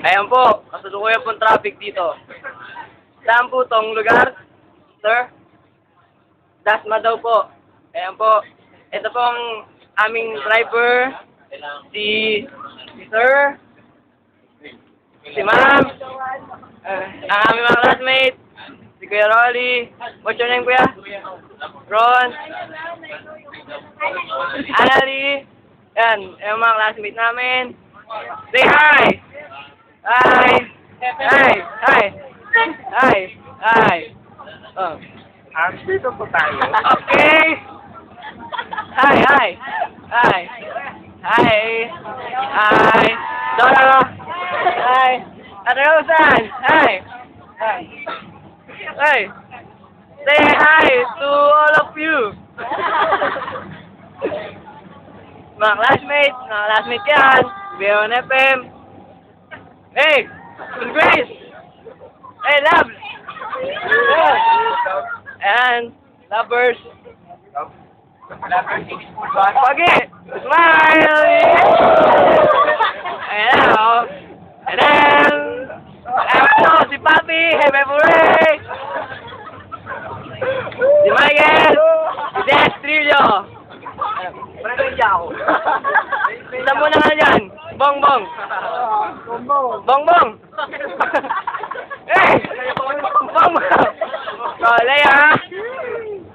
Ayan po, kasalukuyan pong traffic dito. Saan po tong lugar? Sir? Dasma daw po. Ayan po. Ito po ang aming driver. Si Sir. Si Ma'am. Ang aming mga classmates. Si Kuya Rolly. What's your name, Kuya? Ron. Anali. Yan. Yung mga classmates namin. Say hi! Hi! Hi! Hi! Hi! Hi! Oh. Dito po tayo. Okay! Hi! Hi! Hi! Hi! Hi! Dora! Hi! Ate Rosan! Hi! Hi! Hey! Say hi to all of you! Mga classmates yan! B1 FM! Hey! Good Grace! Hey, Labs! And lovers! Pagi! Smile! Ayan o! And then, eto, si Papi! Happy birthday! Si Michael! Si Des Trillo! Isa mo na nga dyan! Bongbong! Bongbong! Eh! Bongbong! So, Leia!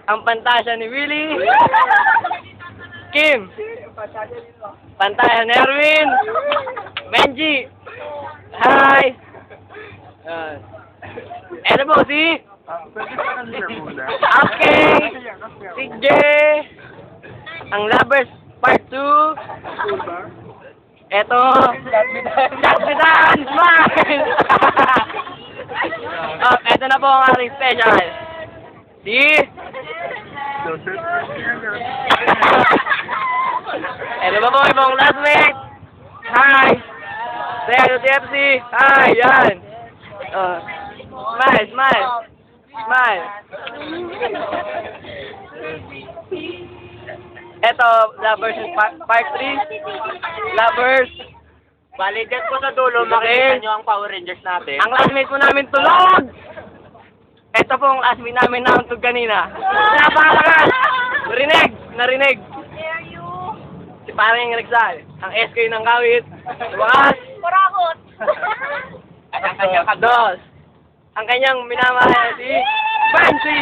Ang pantasya ni Willie! Kim! Pantasya ni Erwin! Benji! Hi! Eto po si... Okay! Si Jay! Ang Lovers Part 2! Eto! Jagbitan! Smile! Oh, eto na po ang ating special! Si... Eto ba po ibang classmate? Hi! Say hello to TFC! Hi! Yan! Smile! Smile! Smile! Eto, Lovers Part 3. Lovers. Bali, dyan po sa dulo, makikita nyo ang Power Rangers natin. Ang classmate po namin tulog! Eto po ang classmate namin nauntog kanina. Napakalakas! Narinig! Si Paring Rexal, ang SK ng kawit. Wakas! Kurakot! At ang kanyang Dos. Ang kanyang minamahal si Fancy!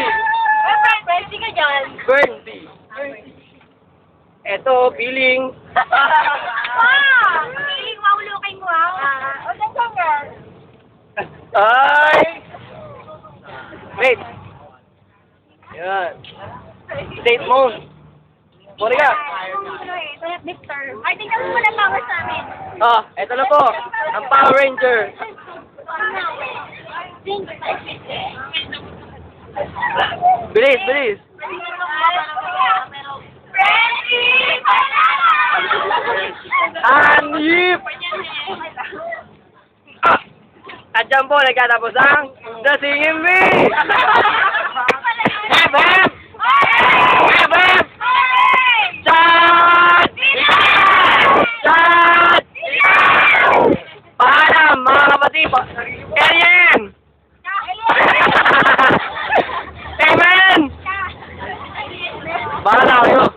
Fancy ka dyan! Bernty! Eto, feeling. Feeling maulukin mo o saan ka? Ay! Wait. Yan. State mode. Muna ka. Mister. Ay, tingnan mo muna powers namin. Oh, eto na po. Ang Power Ranger. Bilis. Anip! At dyan po, nagkatapos ang The Singing Bee!